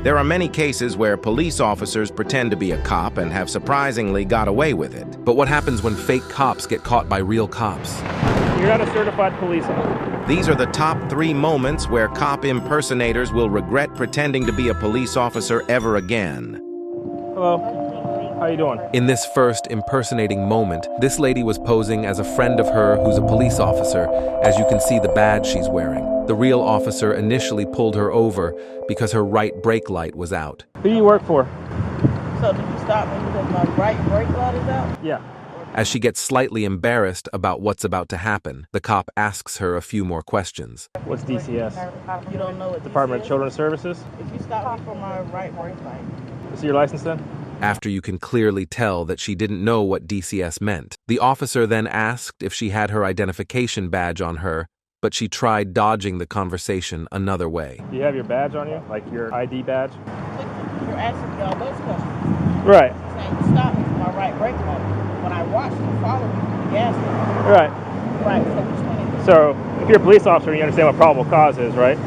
There are many cases where police officers pretend to be a cop and have surprisingly got away with it. But what happens when fake cops get caught by real cops? You're not a certified police officer. These are the top 3 moments where cop impersonators will regret pretending to be a police officer ever again. Hello. How you doing? In this first impersonating moment, this lady was posing as a friend of her who's a police officer, as you can see the badge she's wearing. The real officer initially pulled her over because her right brake light was out. Who do you work for? So did you stop me because my right brake light is out? Yeah. As she gets slightly embarrassed about what's about to happen, the cop asks her a few more questions. What's DCS? You don't know what Department DCS of Children's Services? If you stop me for my right brake light. Is your license then? After you can clearly tell that she didn't know what DCS meant, the officer then asked if she had her identification badge on her, but she tried dodging the conversation another way. Do you have your badge on you? Like your ID badge? You're asking me all those questions. Right. Saying you stopped me for my right brake light. When I watched you follow me from the gas station. Right. Right, so which one? So if you're a police officer, you understand what probable cause is, right?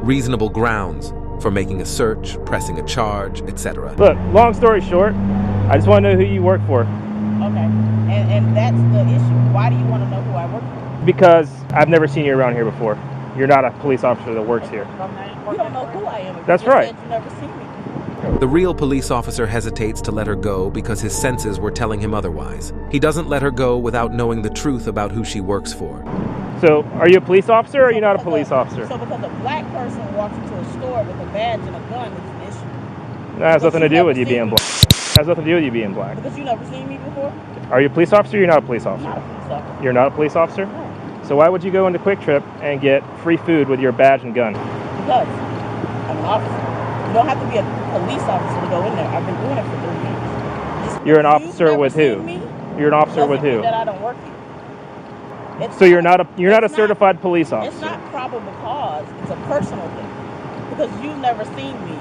Reasonable grounds for making a search, pressing a charge, etc. Look, long story short, I just want to know who you work for. Okay. And that's the issue. Why do you want to know who I work for? Because I've never seen you around here before. You're not a police officer that works here. You don't know who I am. If That's you just right. said you never seen me. The real police officer hesitates to let her go because his senses were telling him otherwise. He doesn't let her go without knowing the truth about who she works for. So, are you a police officer or are you not a police officer? So because a black person walks into a store with a badge and a gun, it's an issue. That has Because nothing to you do with never you seen being me. black. That has nothing to do with you being black. Because you never seen me before? Are you a police officer or you're not a police I'm officer? not a police officer. You're not a police officer? No. So why would you go into Quick Trip and get free food with your badge and gun? Because I'm an officer. You don't have to be a police officer to go in there. I've been doing it for 3 years. You're an You've officer never with seen who? me, You're an officer with doesn't mean who? that I don't work here. It's So you're not a it's certified police It's officer. not probable cause. It's a personal thing. Because you've never seen me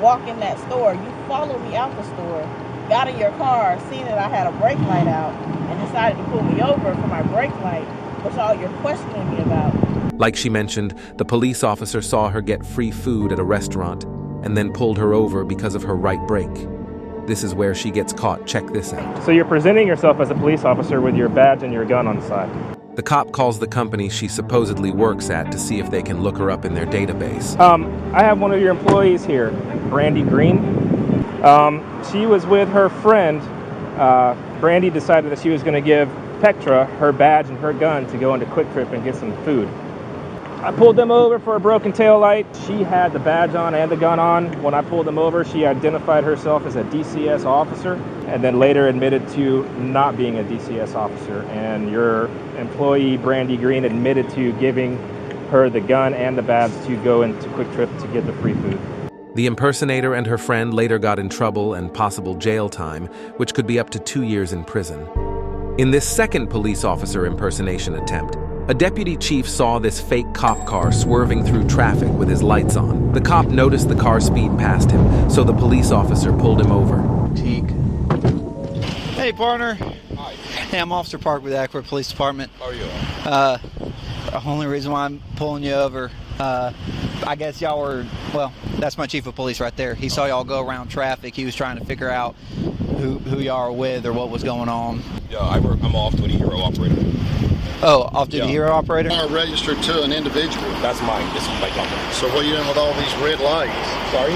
walk in that store. You followed me out the store, got in your car, seen that I had a brake light out, and decided to pull me over for my brake light, which all you're questioning me about. Like she mentioned, the police officer saw her get free food at a restaurant and then pulled her over because of her right brake. This is where she gets caught. Check this out. So you're presenting yourself as a police officer with your badge and your gun on the side. The cop calls the company she supposedly works at to see if they can look her up in their database. I have one of your employees here, Brandy Green. She was with her friend. Brandy decided that she was going to give Petra her badge and her gun to go into Quick Trip and get some food. I pulled them over for a broken taillight. She had the badge on and the gun on. When I pulled them over, she identified herself as a DCS officer and then later admitted to not being a DCS officer. And your employee, Brandy Green, admitted to giving her the gun and the badge to go into Quick Trip to get the free food. The impersonator and her friend later got in trouble and possible jail time, which could be up to 2 years in prison. In this second police officer impersonation attempt, a deputy chief saw this fake cop car swerving through traffic with his lights on. The cop noticed the car speed past him, so the police officer pulled him over. Hey, partner. Hi. Hey, I'm Officer Park with the Akron Police Department. How are you? The only reason why I'm pulling you over, I guess y'all were, well, that's my chief of police right there. He saw y'all go around traffic. He was trying to figure out who y'all are with or what was going on. Yeah, I'm an off-duty hero operator. Oh, off-duty Yeah. hero operator? Are registered to an individual. That's mine. This is my company. So what are you doing with all these red lights? Sorry?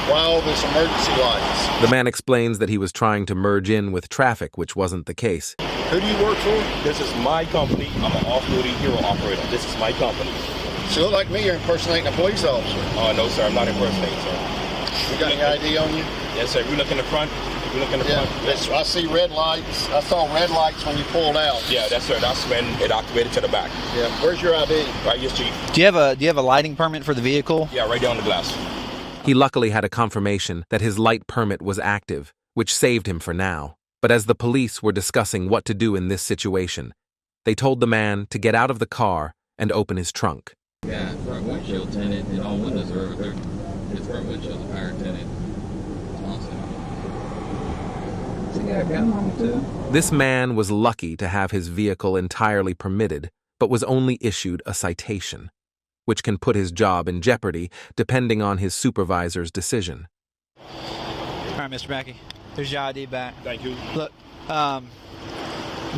Why all this emergency lights? The man explains that he was trying to merge in with traffic, which wasn't the case. Who do you work for? This is my company. I'm an off-duty hero operator. This is my company. So you look like me, you're impersonating a police officer. No, sir. I'm not impersonating, sir. You got any ID on you? Yes, sir. You look in the front. You look in the front. I see red lights. I saw red lights when you pulled out. Yeah, that's sir. That's when it activated to the back. Yeah. Where's your ID? Right, yes, chief. Do you have a lighting permit for the vehicle? Yeah, right down the glass. He luckily had a confirmation that his light permit was active, which saved him for now. But as the police were discussing what to do in this situation, they told the man to get out of the car and open his trunk. Yeah, front windshield tinted and all windows are over there. His front windshield's a power tinted. It's awesome. So you got a gun on him too? This man was lucky to have his vehicle entirely permitted, but was only issued a citation. which can put his job in jeopardy depending on his supervisor's decision. All right, Mr. Mackey, here's your ID back. Thank you. Look,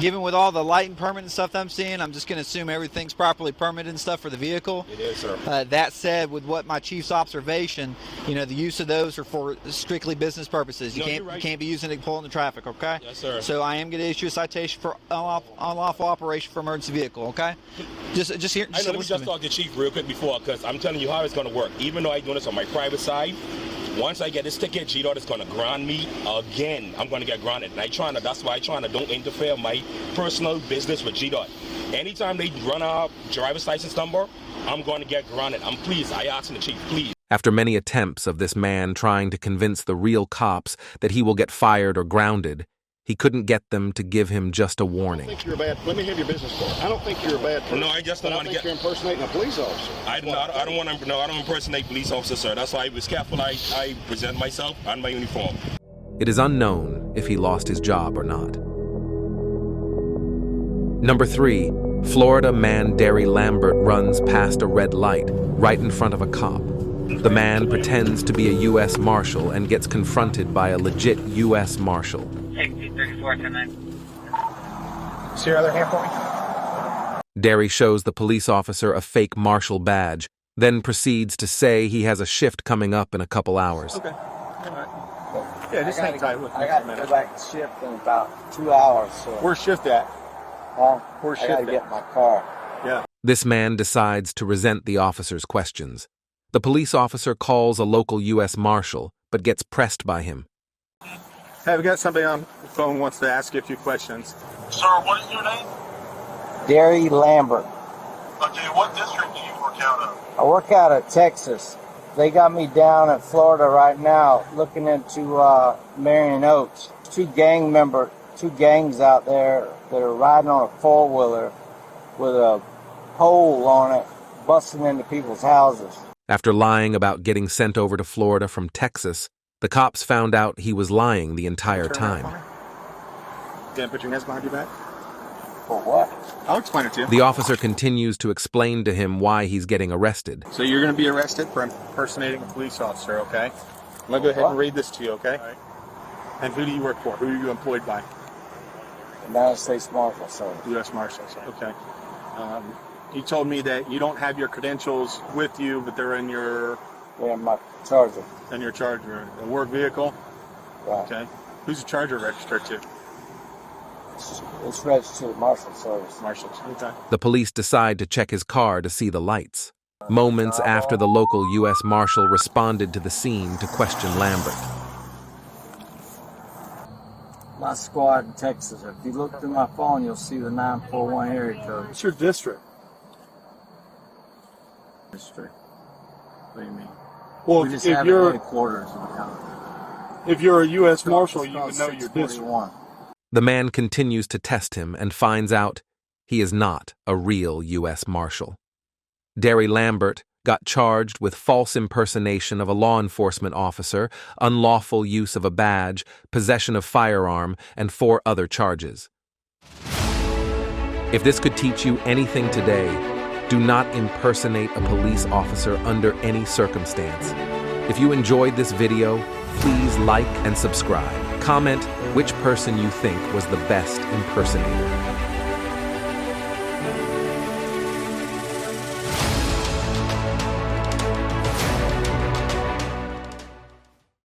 given with all the light and permit and stuff that I'm seeing, I'm just going to assume everything's properly permitted and stuff for the vehicle. It is, sir. That said, with what my chief's observation, the use of those are for strictly business purposes. You can't be using it to pull into traffic, okay? Yes, sir. So I am going to issue a citation for unlawful operation for emergency vehicle, okay? Just here. Let me just talk to Chief real quick before, because I'm telling you how it's going to work. Even though I'm doing this on my private side, once I get this ticket, G-Dot is going to ground me again. I'm going to get grounded. And that's why I'm trying to don't interfere my personal business with G-Dot. Anytime they run a driver's license number, I'm going to get grounded. I ask the chief, please. After many attempts of this man trying to convince the real cops that he will get fired or grounded, he couldn't get them to give him just a warning. I don't think you're a bad. Let me have your business card. I don't think you're a bad person. No, I just don't want to get. You're impersonating a police officer. I don't want to. No, I don't impersonate police officers, sir. That's why I was careful. I present myself on my uniform. It is unknown if he lost his job or not. Number 3, Florida man Derry Lambert runs past a red light right in front of a cop. The man pretends to be a US Marshal and gets confronted by a legit US Marshal. See your other hand for me? Derry shows the police officer a fake Marshal badge, then proceeds to say he has a shift coming up in a couple hours. Okay. All right. Yeah, just hang tight with me. I got to go back to shift in about 2 hours. So. Where's shift at? Huh? Where's I got to shift get my car. Yeah. This man decides to resent the officer's questions. The police officer calls a local US Marshal, but gets pressed by him. Hey, we got somebody on the phone who wants to ask you a few questions. Sir, what is your name? Derry Lambert. Okay, what district do you work out of? I work out of Texas. They got me down in Florida right now looking into Marion Oaks. Two gangs out there that are riding on a four-wheeler with a pole on it, busting into people's houses. After lying about getting sent over to Florida from Texas, the cops found out he was lying the entire time. Dan, put your hands behind your back. For what? I'll explain it to you. The officer continues to explain to him why he's getting arrested. So you're going to be arrested for impersonating a police officer, okay? I'm going to go ahead and read this to you, okay? Right. And who do you work for? Who are you employed by? United States Marshal, sir. US Marshal, okay. You told me that you don't have your credentials with you, but they're in your... Yeah, my Charger. In your Charger. A work vehicle? Right. Okay. Who's the Charger registered to? It's registered to Marshal Service. Marshal, okay. The police decide to check his car to see the lights. Moments after the local US Marshal responded to the scene to question Lambert. My squad in Texas. If you look through my phone, you'll see the 941 area code. What's your district? District. What do you mean? Well, we just if have you're headquarters in the county. If you're a U.S. Marshal, you would know your district. The man continues to test him and finds out he is not a real U.S. Marshal. Derry Lambert got charged with false impersonation of a law enforcement officer, unlawful use of a badge, possession of firearm, and 4 other charges. If this could teach you anything today, do not impersonate a police officer under any circumstance. If you enjoyed this video, please like and subscribe. Comment which person you think was the best impersonator.